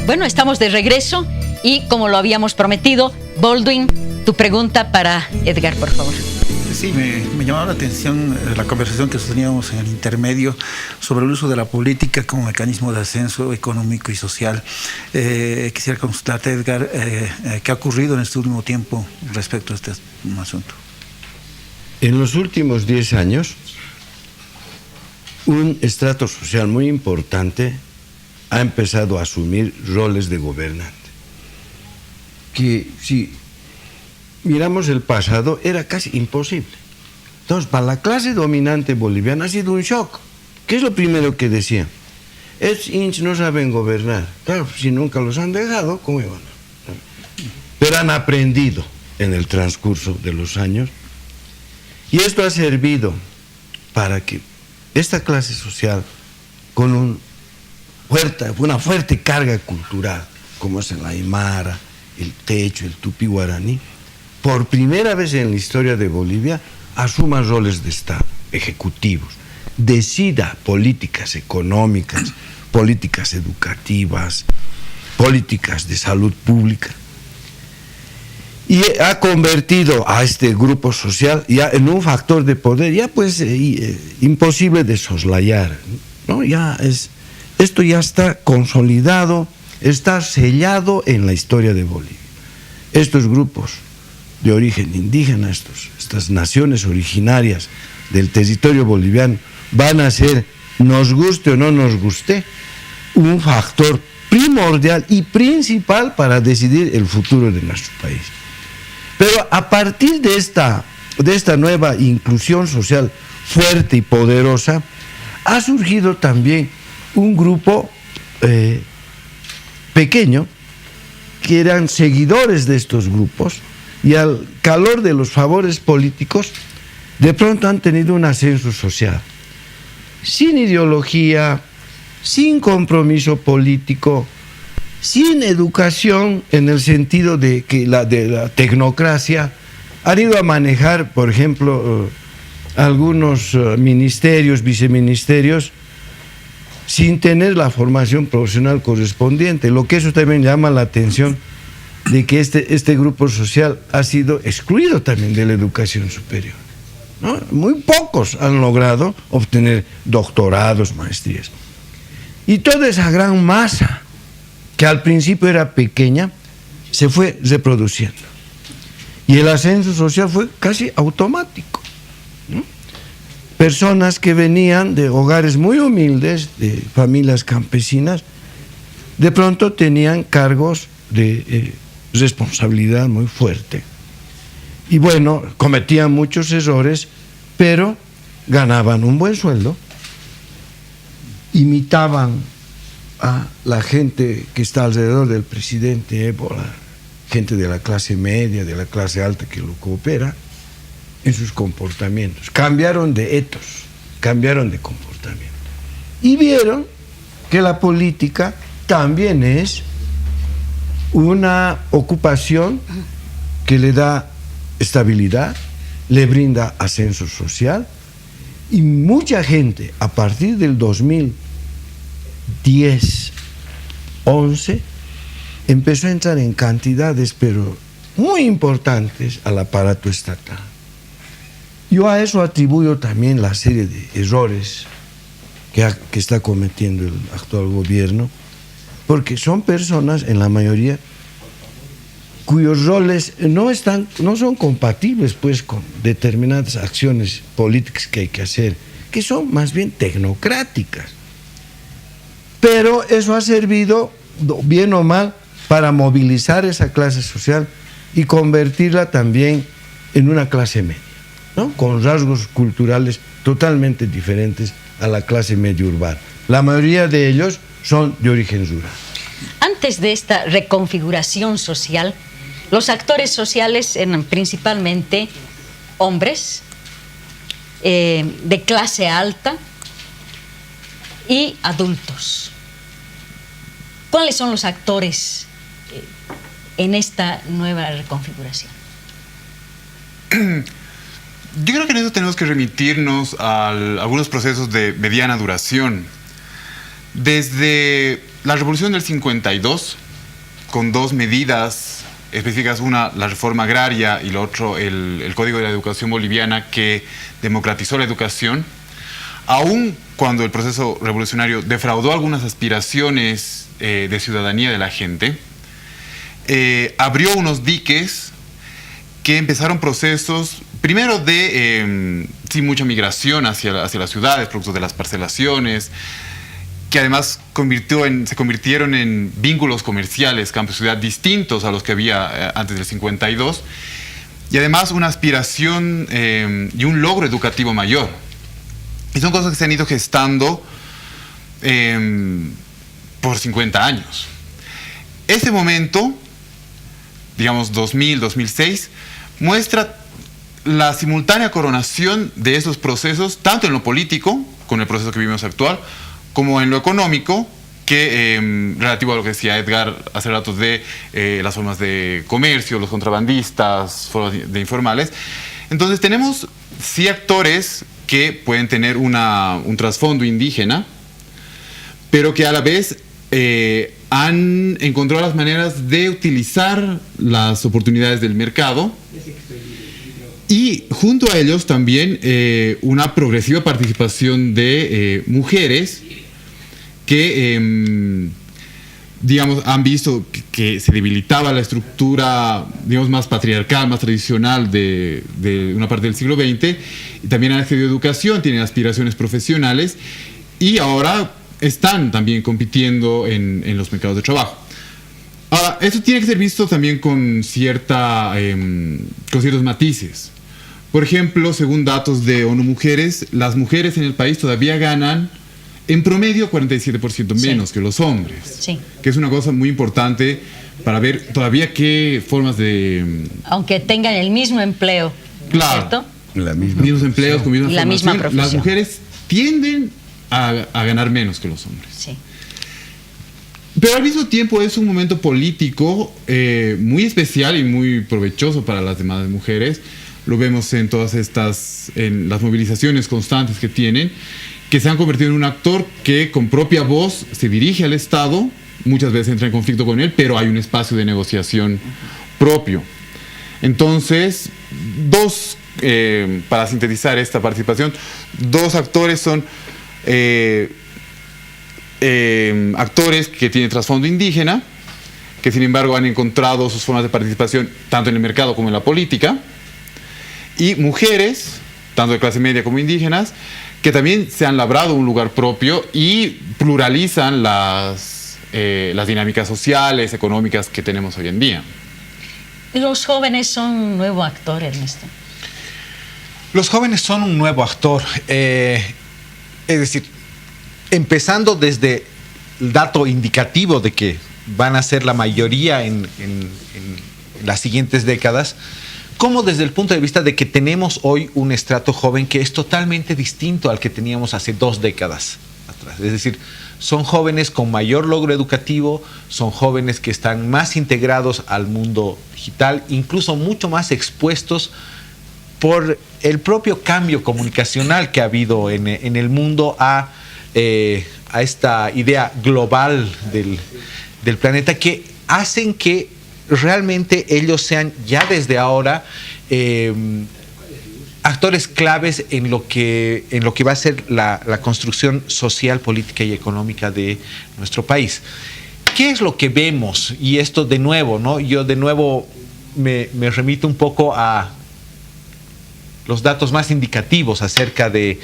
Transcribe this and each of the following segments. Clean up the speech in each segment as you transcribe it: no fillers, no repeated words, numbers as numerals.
Bueno, estamos de regreso y como lo habíamos prometido, Baldwin, tu pregunta para Edgar, por favor. Sí, me llamaba la atención la conversación que sosteníamos en el intermedio sobre el uso de la política como mecanismo de ascenso económico y social. Quisiera consultarte, Edgar, ¿qué ha ocurrido en este último tiempo respecto a este asunto? En los últimos 10 años, un estrato social muy importante ha empezado a asumir roles de gobernante. Que si miramos el pasado, era casi imposible. Entonces, para la clase dominante boliviana ha sido un shock. ¿Qué es lo primero que decían? Estos hinchas no saben gobernar. Claro, si nunca los han dejado, ¿cómo iban? Pero han aprendido en el transcurso de los años. Y esto ha servido para que esta clase social, con una fuerte carga cultural, como es el aymara, el techo, el tupí guaraní, por primera vez en la historia de Bolivia, asuma roles de Estado, ejecutivos, decida políticas económicas, políticas educativas, políticas de salud pública. Y ha convertido a este grupo social ya en un factor de poder, ya pues imposible de soslayar, ¿no? Esto ya está consolidado, está sellado en la historia de Bolivia. Estos grupos de origen indígena, estas naciones originarias del territorio boliviano, van a ser, nos guste o no nos guste, un factor primordial y principal para decidir el futuro de nuestro país. Pero a partir de esta nueva inclusión social fuerte y poderosa, ha surgido también un grupo pequeño, que eran seguidores de estos grupos, y al calor de los favores políticos, de pronto han tenido un ascenso social, sin ideología, sin compromiso político, sin educación en el sentido de la tecnocracia. Han ido a manejar, por ejemplo, algunos ministerios, viceministerios, sin tener la formación profesional correspondiente, lo que eso también llama la atención de que este grupo social ha sido excluido también de la educación superior, ¿no? Muy pocos han logrado obtener doctorados, maestrías. Y toda esa gran masa, que al principio era pequeña, se fue reproduciendo. Y el ascenso social fue casi automático, ¿no? Personas que venían de hogares muy humildes, de familias campesinas, de pronto tenían cargos de responsabilidad muy fuerte. Y bueno, cometían muchos errores, pero ganaban un buen sueldo, imitaban a la gente que está alrededor del presidente Evo, la gente de la clase media, de la clase alta que lo coopera, en sus comportamientos. Cambiaron de etos, cambiaron de comportamiento. Y vieron que la política también es una ocupación que le da estabilidad, le brinda ascenso social, y mucha gente a partir del 2010, 11, empezó a entrar en cantidades pero muy importantes al aparato estatal. Yo a eso atribuyo también la serie de errores que está cometiendo el actual gobierno, porque son personas, en la mayoría, cuyos roles no son compatibles pues con determinadas acciones políticas que hay que hacer, que son más bien tecnocráticas. Pero eso ha servido, bien o mal, para movilizar esa clase social y convertirla también en una clase media, ¿no? Con rasgos culturales totalmente diferentes a la clase media urbana. La mayoría de ellos son de origen rural. Antes de esta reconfiguración social, los actores sociales eran principalmente hombres de clase alta y adultos. ¿Cuáles son los actores en esta nueva reconfiguración? Yo creo que en eso tenemos que remitirnos a algunos procesos de mediana duración. Desde la revolución del 52, con dos medidas específicas, una la reforma agraria y lo otro el Código de la Educación Boliviana, que democratizó la educación, aun cuando el proceso revolucionario defraudó algunas aspiraciones de ciudadanía de la gente, abrió unos diques que empezaron procesos, primero de sí, mucha migración hacia las ciudades, producto de las parcelaciones, que además se convirtieron en vínculos comerciales campo-ciudad distintos a los que había antes del 52, y además una aspiración y un logro educativo mayor. Y son cosas que se han ido gestando por 50 años. Ese momento, digamos 2000, 2006, muestra la simultánea coronación de esos procesos, tanto en lo político, con el proceso que vivimos actual, como en lo económico, que relativo a lo que decía Edgar hace rato de las formas de comercio, los contrabandistas, formas de informales. Entonces tenemos sí actores que pueden tener un trasfondo indígena, pero que a la vez han encontrado las maneras de utilizar las oportunidades del mercado, y junto a ellos también una progresiva participación de mujeres que, digamos, han visto que se debilitaba la estructura, digamos, más patriarcal, más tradicional de una parte del siglo XX, y también han accedido a educación, tienen aspiraciones profesionales, y ahora están también compitiendo en los mercados de trabajo. Ahora, esto tiene que ser visto también con ciertos matices. Por ejemplo, según datos de ONU Mujeres, las mujeres en el país todavía ganan en promedio 47% menos que los hombres. Sí. Que es una cosa muy importante para ver todavía qué formas de... Aunque tengan el mismo empleo, Claro. ¿cierto? Mismos empleos, con misma Y la misma formación, profesión. las mujeres tienden a ganar menos que los hombres. Sí. Pero al mismo tiempo es un momento político muy especial y muy provechoso para las demás mujeres. Lo vemos en todas en las movilizaciones constantes que tienen, que se han convertido en un actor que con propia voz se dirige al Estado, muchas veces entra en conflicto con él, pero hay un espacio de negociación propio. Entonces, para sintetizar esta participación, dos actores son actores que tienen trasfondo indígena, que sin embargo han encontrado sus formas de participación tanto en el mercado como en la política, y mujeres, tanto de clase media como indígenas, que también se han labrado un lugar propio y pluralizan las dinámicas sociales, económicas que tenemos hoy en día. Los jóvenes son un nuevo actor, Ernesto. Los jóvenes son un nuevo actor. Es decir, empezando desde el dato indicativo de que van a ser la mayoría en las siguientes décadas, como desde el punto de vista de que tenemos hoy un estrato joven que es totalmente distinto al que teníamos hace 2 décadas atrás. Es decir, son jóvenes con mayor logro educativo, son jóvenes que están más integrados al mundo digital, incluso mucho más expuestos por el propio cambio comunicacional que ha habido en el mundo a esta idea global del planeta, que hacen que realmente ellos sean ya desde ahora actores claves en lo que va a ser la construcción social, política y económica de nuestro país. ¿Qué es lo que vemos? Y esto de nuevo, ¿no? Yo de nuevo me remito un poco a los datos más indicativos acerca de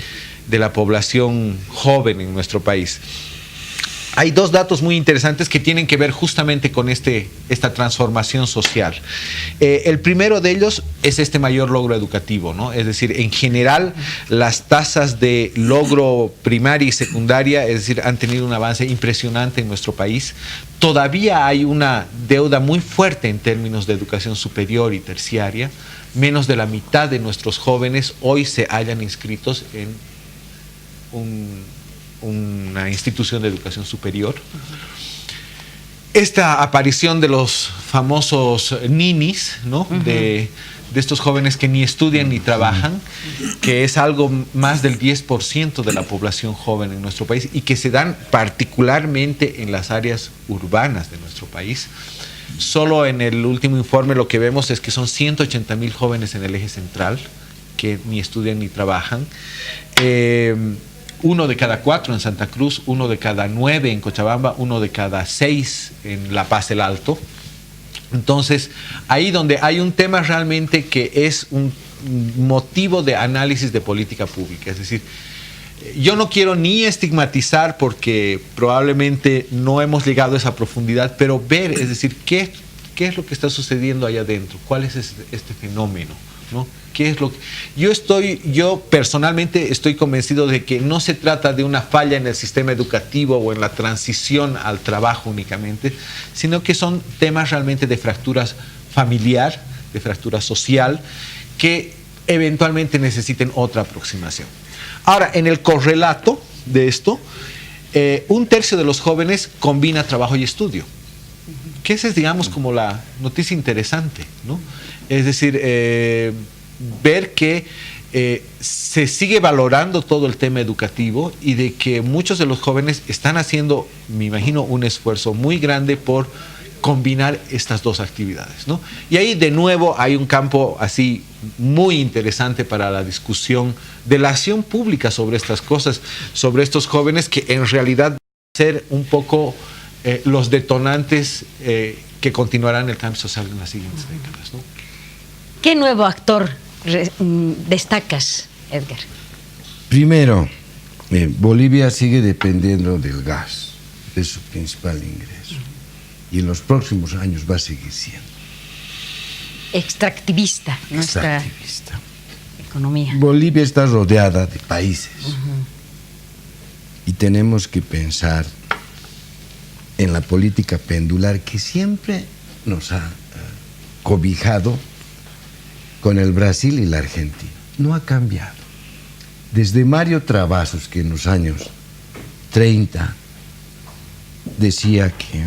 la población joven en nuestro país. Hay 2 datos muy interesantes que tienen que ver justamente con esta transformación social. El primero de ellos es este mayor logro educativo, ¿no? Es decir, en general, las tasas de logro primaria y secundaria, es decir, han tenido un avance impresionante en nuestro país. Todavía hay una deuda muy fuerte en términos de educación superior y terciaria. Menos de la mitad de nuestros jóvenes hoy se hallan inscritos en una institución de educación superior. esta aparición de los famosos ninis, ¿no? De estos jóvenes que ni estudian ni trabajan, que es algo más del 10% de la población joven en nuestro país y que se dan particularmente en las áreas urbanas de nuestro país. Solo en el último informe lo que vemos es que son 180,000 jóvenes en el eje central que ni estudian ni trabajan. 1 de cada 4 en Santa Cruz, 1 de cada 9 en Cochabamba, 1 de cada 6 en La Paz el Alto. Entonces, ahí donde hay un tema realmente que es un motivo de análisis de política pública. Es decir, yo no quiero ni estigmatizar porque probablemente no hemos llegado a esa profundidad, pero ver, es decir, qué es lo que está sucediendo allá adentro, cuál es este fenómeno, ¿no? ¿Qué es lo que... Yo personalmente estoy convencido de que no se trata de una falla en el sistema educativo o en la transición al trabajo únicamente, sino que son temas realmente de fractura familiar, de fractura social, que eventualmente necesiten otra aproximación. Ahora, en el correlato de esto, 1/3 de los jóvenes combina trabajo y estudio. Que esa es, digamos, como la noticia interesante, ¿no? Es decir, ver que se sigue valorando todo el tema educativo y de que muchos de los jóvenes están haciendo, me imagino, un esfuerzo muy grande por combinar estas dos actividades, ¿no? Y ahí de nuevo hay un campo así muy interesante para la discusión de la acción pública sobre estas cosas, sobre estos jóvenes que en realidad van a ser un poco los detonantes que continuarán el cambio social en las siguientes décadas, ¿no? ¿Qué nuevo actor destacas, Edgar? Primero, Bolivia sigue dependiendo del gas, de su principal ingreso. Y en los próximos años va a seguir siendo. Extractivista, nuestra Extractivista. economía. Bolivia está rodeada de países. Y tenemos que pensar en la política pendular que siempre nos ha cobijado con el Brasil y la Argentina. No ha cambiado. Desde Mario Travassos, que en los años 30 decía que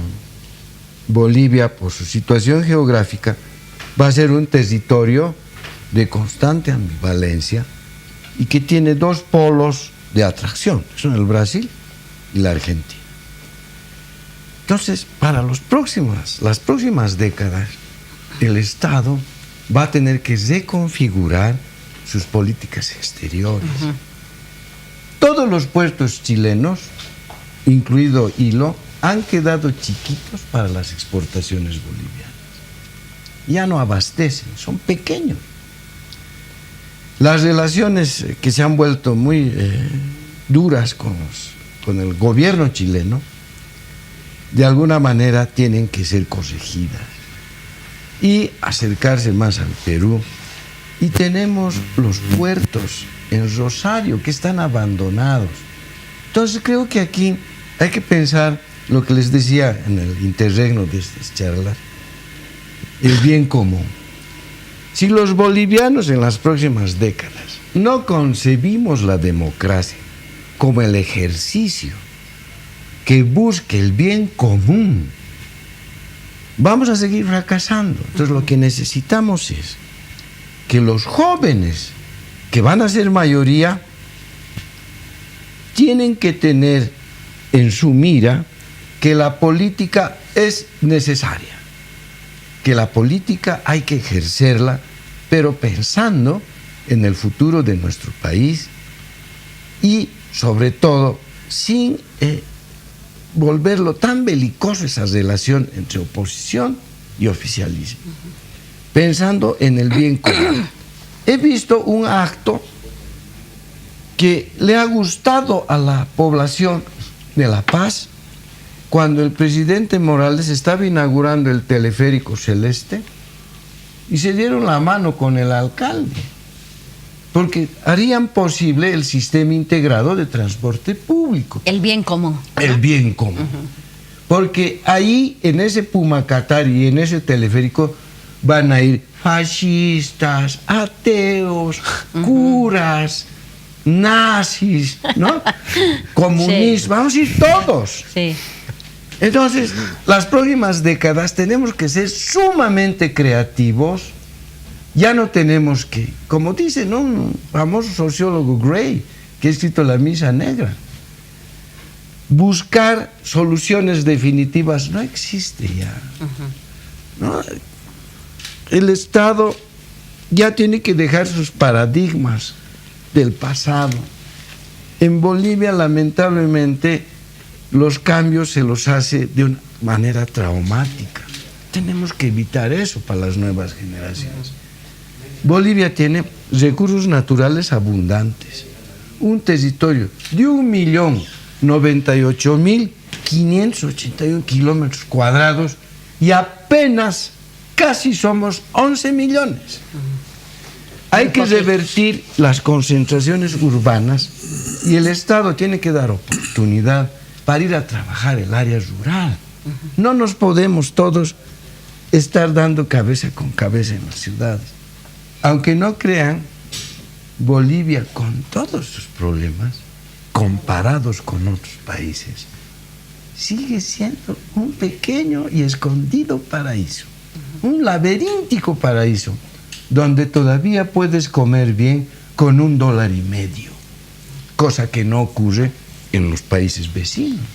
Bolivia, por su situación geográfica, va a ser un territorio de constante ambivalencia y que tiene dos polos de atracción, que son el Brasil y la Argentina. Entonces, para las próximas décadas, el Estado va a tener que reconfigurar sus políticas exteriores. Todos los puertos chilenos, incluido Hilo, han quedado chiquitos para las exportaciones bolivianas. Ya no abastecen, son pequeños. Las relaciones que se han vuelto muy duras con el gobierno chileno, de alguna manera tienen que ser corregidas y acercarse más al Perú. Y tenemos los puertos en Rosario que están abandonados. Entonces creo que aquí hay que pensar lo que les decía en el interregno de estas charlas, el bien común. Si los bolivianos en las próximas décadas no concebimos la democracia como el ejercicio que busque el bien común, vamos a seguir fracasando. Entonces lo que necesitamos es que los jóvenes, que van a ser mayoría, tienen que tener en su mira que la política es necesaria, que la política hay que ejercerla, pero pensando en el futuro de nuestro país y sobre todo sin volverlo tan belicoso esa relación entre oposición y oficialismo, pensando en el bien común. He visto un acto que le ha gustado a la población de La Paz cuando el presidente Morales estaba inaugurando el teleférico Celeste y se dieron la mano con el alcalde porque harían posible el sistema integrado de transporte público. El bien común. El bien común. Porque ahí, en ese Pumacatari y en ese teleférico, van a ir fascistas, ateos, curas, nazis, ¿no? Comunistas, Sí. vamos a ir todos. Sí. Entonces, las próximas décadas tenemos que ser sumamente creativos. Ya no tenemos que, como dice, ¿no?, un famoso sociólogo Gray, que ha escrito La Misa Negra, buscar soluciones definitivas no existe ya. ¿No? El Estado ya tiene que dejar sus paradigmas del pasado. En Bolivia, lamentablemente, los cambios se los hace de una manera traumática. Tenemos que evitar eso para las nuevas generaciones. Bolivia tiene recursos naturales abundantes, un territorio de 1.098.581 kilómetros cuadrados y apenas casi somos 11 millones. Hay que revertir las concentraciones urbanas y el Estado tiene que dar oportunidad para ir a trabajar el área rural. No nos podemos todos estar dando cabeza con cabeza en las ciudades. Aunque no crean, Bolivia, con todos sus problemas, comparados con otros países, sigue siendo un pequeño y escondido paraíso, un laberíntico paraíso, donde todavía puedes comer bien con $1.50, cosa que no ocurre en los países vecinos.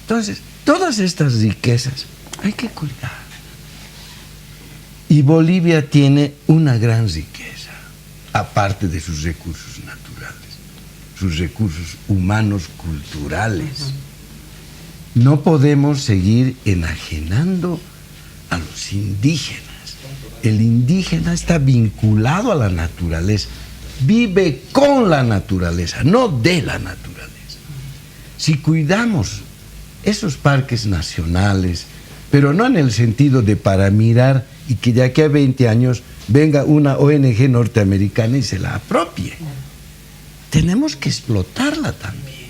Entonces, todas estas riquezas hay que cuidar. Y Bolivia tiene una gran riqueza, aparte de sus recursos naturales, sus recursos humanos, culturales. No podemos seguir enajenando a los indígenas. El indígena está vinculado a la naturaleza, vive con la naturaleza, no de la naturaleza. Si cuidamos esos parques nacionales, pero no en el sentido de para mirar y que de aquí a 20 años venga una ONG norteamericana y se la apropie. Tenemos que explotarla también,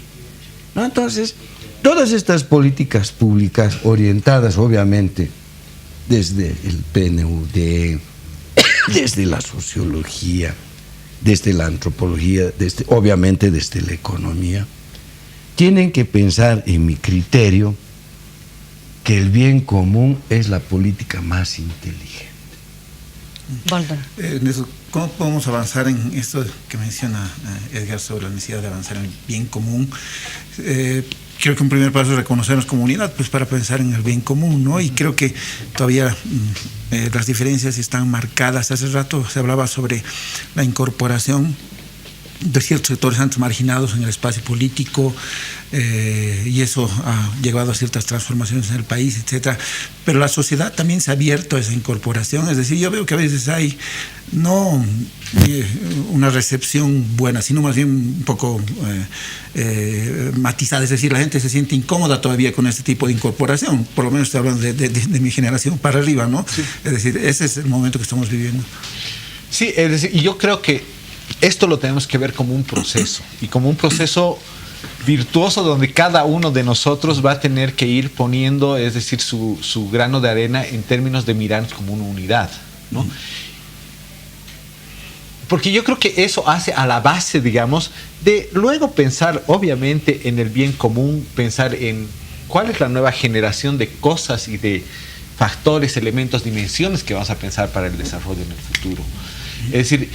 ¿no? Entonces, todas estas políticas públicas orientadas, obviamente, desde el PNUD, desde la sociología, desde la antropología, obviamente desde la economía, tienen que pensar, en mi criterio, que el bien común es la política más inteligente. ¿Cómo podemos avanzar en esto que menciona Edgar sobre la necesidad de avanzar en el bien común? Creo que un primer paso es reconocernos como unidad, pues para pensar en el bien común, ¿no? Y creo que todavía las diferencias están marcadas. Hace rato se hablaba sobre la incorporación de ciertos sectores antes marginados en el espacio político, y eso ha llevado a ciertas transformaciones en el país, etcétera. Pero la sociedad también se ha abierto a esa incorporación. Es decir, yo veo que a veces hay no una recepción buena, sino más bien un poco matizada. Es decir, la gente se siente incómoda todavía con este tipo de incorporación. Por lo menos estoy hablando de mi generación para arriba, ¿no? Sí. Es decir, ese es el momento que estamos viviendo. Sí, es decir, y yo creo que esto lo tenemos que ver como un proceso, y como un proceso virtuoso donde cada uno de nosotros va a tener que ir poniendo, es decir, su grano de arena en términos de mirarnos como una unidad, ¿no? Porque yo creo que eso hace a la base, digamos, de luego pensar obviamente en el bien común, pensar en cuál es la nueva generación de cosas y de factores, elementos, dimensiones que vamos a pensar para el desarrollo en el futuro. Es decir,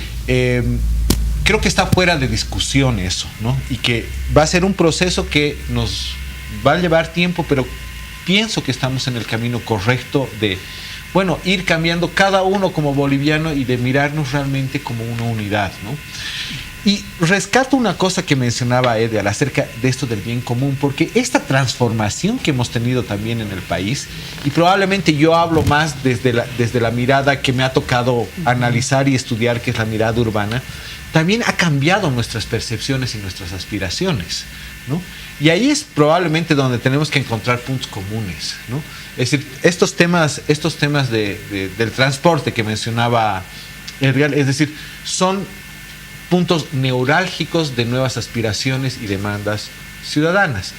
creo que está fuera de discusión eso, ¿no? Y que va a ser un proceso que nos va a llevar tiempo, pero pienso que estamos en el camino correcto de, bueno, ir cambiando cada uno como boliviano y de mirarnos realmente como una unidad, ¿no? Y rescato una cosa que mencionaba Edgar acerca de esto del bien común, porque esta transformación que hemos tenido también en el país, y probablemente yo hablo más desde la mirada que me ha tocado analizar y estudiar, que es la mirada urbana, también ha cambiado nuestras percepciones y nuestras aspiraciones, ¿no? Y ahí es probablemente donde tenemos que encontrar puntos comunes, ¿no? Es decir, estos temas del transporte que mencionaba Edgar, es decir, son puntos neurálgicos de nuevas aspiraciones y demandas ciudadanas,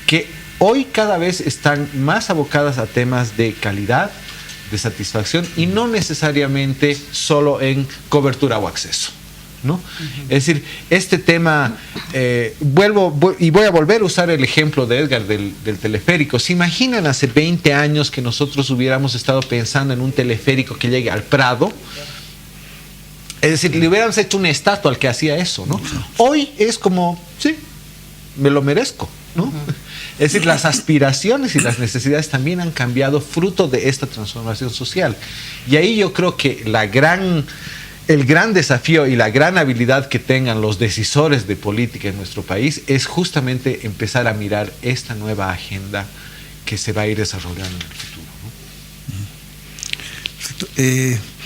que hoy cada vez están más abocadas a temas de calidad, de satisfacción, y no necesariamente solo en cobertura o acceso, ¿no? Es decir, este tema, voy a volver a usar el ejemplo de Edgar del teleférico. ¿Se imaginan hace 20 años que nosotros hubiéramos estado pensando en un teleférico que llegue al Prado? Es decir, le hubiéramos hecho una estatua al que hacía eso, ¿no? Hoy es como, sí, me lo merezco, ¿no? Es decir, las aspiraciones y las necesidades también han cambiado fruto de esta transformación social. Y ahí yo creo que el gran desafío y la gran habilidad que tengan los decisores de política en nuestro país es justamente empezar a mirar esta nueva agenda que se va a ir desarrollando en el futuro, ¿no?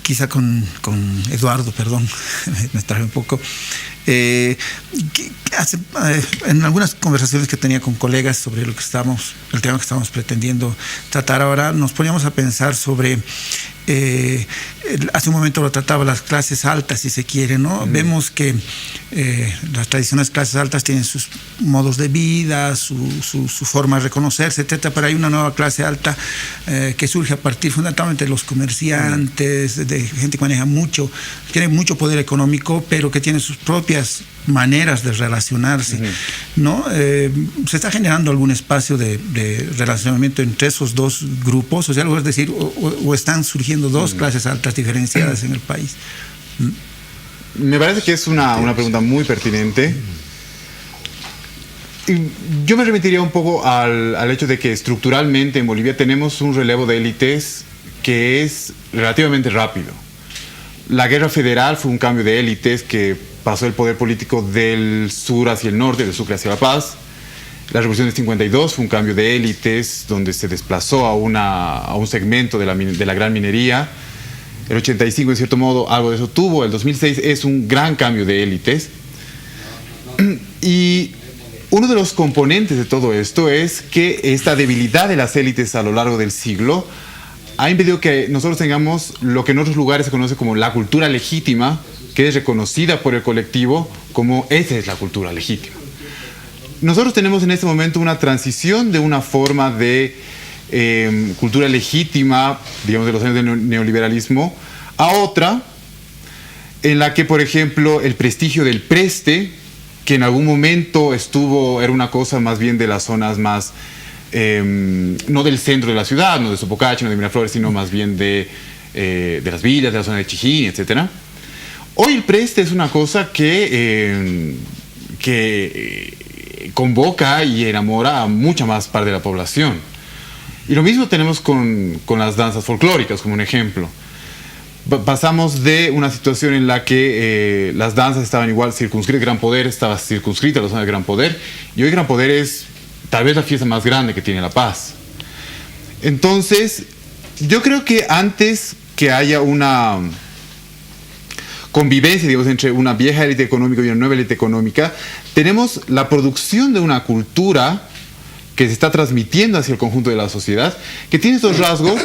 Quizá con Eduardo, perdón, me traje un poco. En algunas conversaciones que tenía con colegas sobre el tema que estábamos pretendiendo tratar ahora, nos poníamos a pensar sobre, hace un momento lo trataba las clases altas, si se quiere, ¿no? Vemos que las tradicionales clases altas tienen sus modos de vida, su forma de reconocerse, etcétera, pero hay una nueva clase alta que surge a partir fundamentalmente de los comerciantes, de gente que tiene mucho poder económico, pero que tiene sus propias maneras de relacionarse, ¿no? Se está generando algún espacio de relacionamiento entre esos dos grupos, o sea, es decir, o están surgiendo dos clases altas diferenciadas en el país. Me parece que es una pregunta muy pertinente. Y yo me remitiría un poco al hecho de que estructuralmente en Bolivia tenemos un relevo de élites que es relativamente rápido. La guerra federal fue un cambio de élites que pasó el poder político del sur hacia el norte, del Sucre hacia La Paz. La revolución del 52 fue un cambio de élites donde se desplazó a un segmento de la gran minería. El 85, en cierto modo, algo de eso tuvo. El 2006 es un gran cambio de élites. Y uno de los componentes de todo esto es que esta debilidad de las élites a lo largo del siglo ha impedido que nosotros tengamos lo que en otros lugares se conoce como la cultura legítima, que es reconocida por el colectivo como esa es la cultura legítima. Nosotros tenemos en este momento una transición de una forma de cultura legítima, digamos de los años del neoliberalismo, a otra en la que, por ejemplo, el prestigio del preste, que en algún momento era una cosa más bien de las zonas más, no del centro de la ciudad, no de Sopocachi, no de Miraflores, sino más bien de las villas, de la zona de Chijín, etcétera. Hoy el preste es una cosa que convoca y enamora a mucha más parte de la población. Y lo mismo tenemos con las danzas folclóricas, como un ejemplo. Pasamos de una situación en la que las danzas estaban igual circunscritas, Gran Poder estaba circunscrita a la zona de Gran Poder, y hoy Gran Poder es tal vez la fiesta más grande que tiene La Paz. Entonces, yo creo que antes que haya una convivencia, digamos, entre una vieja élite económica y una nueva élite económica, tenemos la producción de una cultura que se está transmitiendo hacia el conjunto de la sociedad, que tiene estos rasgos,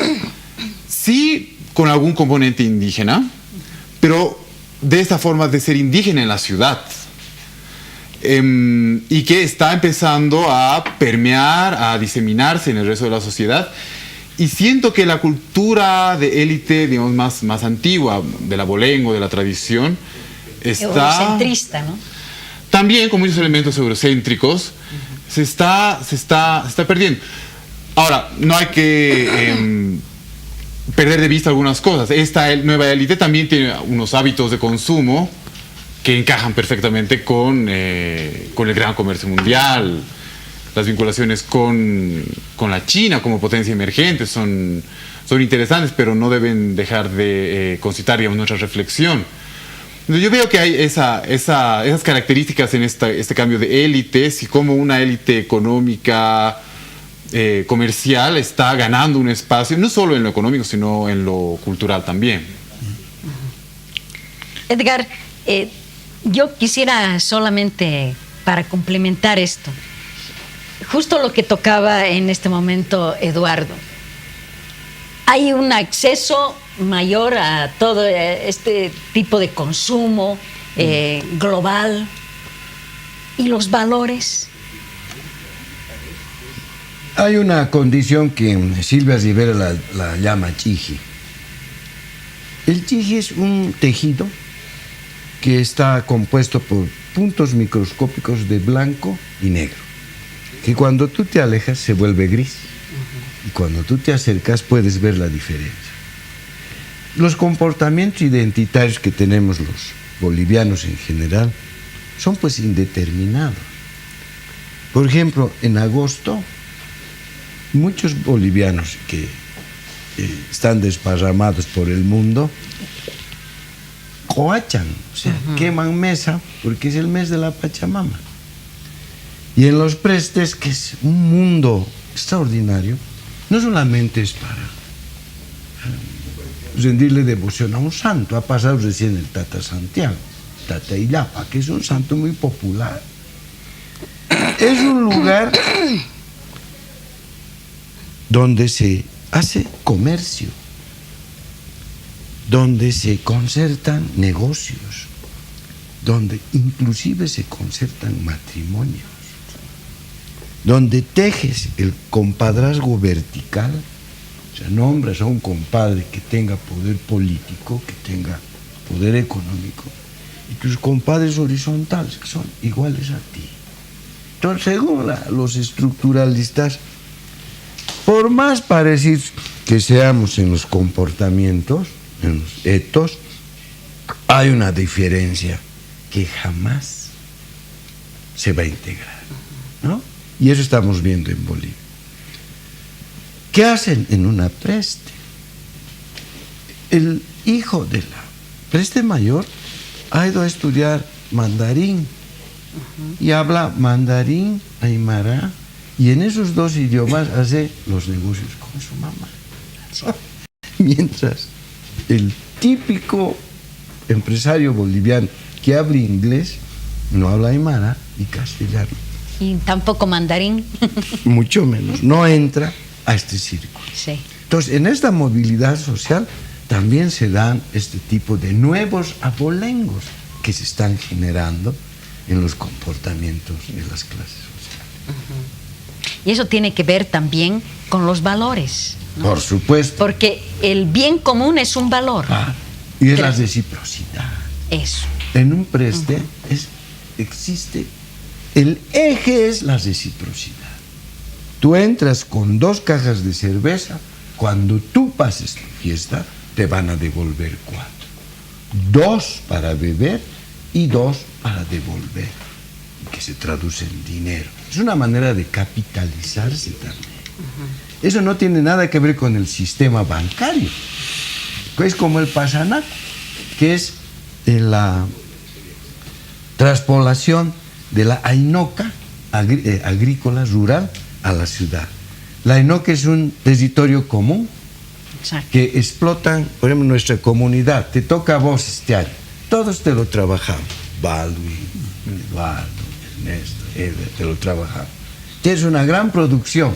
sí, con algún componente indígena, pero de esta forma de ser indígena en la ciudad, y que está empezando a permear, a diseminarse en el resto de la sociedad. Y siento que la cultura de élite, digamos, más antigua, del abolengo, de la tradición, está... Eurocentrista, ¿no? También con muchos elementos eurocéntricos, se está perdiendo. Ahora, no hay que perder de vista algunas cosas. Esta nueva élite también tiene unos hábitos de consumo que encajan perfectamente con el gran comercio mundial. Las vinculaciones con la China como potencia emergente son interesantes, pero no deben dejar de concitar, digamos, nuestra reflexión. Entonces, yo veo que hay esas características en este cambio de élites y cómo una élite económica, comercial, está ganando un espacio, no solo en lo económico, sino en lo cultural también. Edgar, yo quisiera solamente, para complementar esto, justo lo que tocaba en este momento Eduardo. Hay un acceso mayor a todo este tipo de consumo global. ¿Y los valores? Hay una condición que Silvia Rivera la llama chiji. El chiji es un tejido que está compuesto por puntos microscópicos de blanco y negro, que cuando tú te alejas se vuelve gris y cuando tú te acercas puedes ver la diferencia. Los comportamientos identitarios que tenemos los bolivianos en general son pues indeterminados. Por ejemplo, en agosto, muchos bolivianos que están desparramados por el mundo coachan, o sea, queman mesa porque es el mes de la Pachamama. Y en los prestes, que es un mundo extraordinario, no solamente es para rendirle devoción a un santo. Ha pasado recién el Tata Santiago, Tata Illapa, que es un santo muy popular. Es un lugar donde se hace comercio, donde se concertan negocios, donde inclusive se concertan matrimonios, donde tejes el compadrazgo vertical, o sea, nombras a un compadre que tenga poder político, que tenga poder económico, y tus compadres horizontales, que son iguales a ti. Entonces, según los estructuralistas, por más parecidos que seamos en los comportamientos, en los etos, hay una diferencia que jamás se va a integrar, ¿no? Y eso estamos viendo en Bolivia. ¿Qué hacen en una preste? El hijo de la preste mayor ha ido a estudiar mandarín y habla mandarín, aymara, y en esos dos idiomas hace los negocios con su mamá. Sí. Mientras el típico empresario boliviano que habla inglés no habla aymara y castellano. Y tampoco mandarín. Mucho menos. No entra a este círculo. Sí. Entonces, en esta movilidad social también se dan este tipo de nuevos abolengos que se están generando en los comportamientos de las clases sociales. Y eso tiene que ver también con los valores, ¿no? Por supuesto. Porque el bien común es un valor. Y es la reciprocidad. Eso. En un preste existe, el eje es la reciprocidad. Tú entras con 2 cajas de cerveza, cuando tú pases tu fiesta, te van a devolver 4. 2 para beber y 2 para devolver, que se traduce en dinero. Es una manera de capitalizarse también. Eso no tiene nada que ver con el sistema bancario. Es como el pasanaco, que es la traspolación de la ainoca agrícola rural a la ciudad. La ainoca es un territorio común. Exacto. Que explotan, por ejemplo, nuestra comunidad. Te toca a vos este año. Todos te lo trabajamos. Baldwin, Eduardo, Ernesto, Eder, te lo trabajamos. Tienes una gran producción.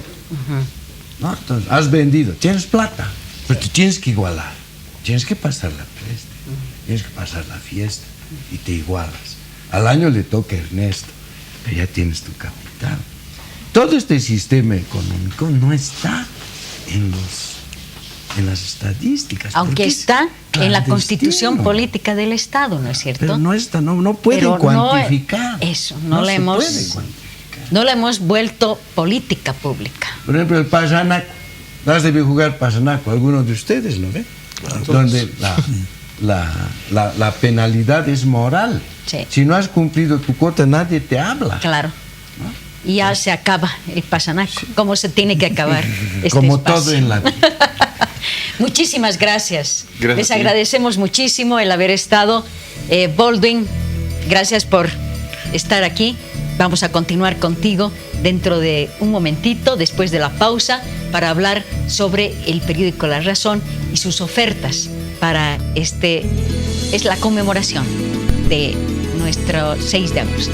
¿No? Entonces, has vendido, tienes plata, pero te tienes que igualar. Tienes que pasar la preste, tienes que pasar la fiesta y te igualas. Al año le toca a Ernesto, pero ya tienes tu capital. Todo este sistema económico no está en las estadísticas. Aunque está en la constitución política del Estado, ¿no es cierto? Pero no está, no pueden cuantificar. No la hemos vuelto política pública. Por ejemplo, el pasanaco. Has debido jugar pasanaco, algunos de ustedes, ¿no ve? Claro, donde la penalidad es moral. Sí. Si no has cumplido tu cuota, nadie te habla. Claro. ¿No? Y ya se acaba el pasanaco. Sí. ¿Cómo se tiene que acabar este como espacio? Todo en la vida. Muchísimas gracias. Gracias. Les agradecemos muchísimo el haber estado. Baldwin, gracias por estar aquí. Vamos a continuar contigo dentro de un momentito, después de la pausa, para hablar sobre el periódico La Razón y sus ofertas para es la conmemoración de nuestro 6 de agosto.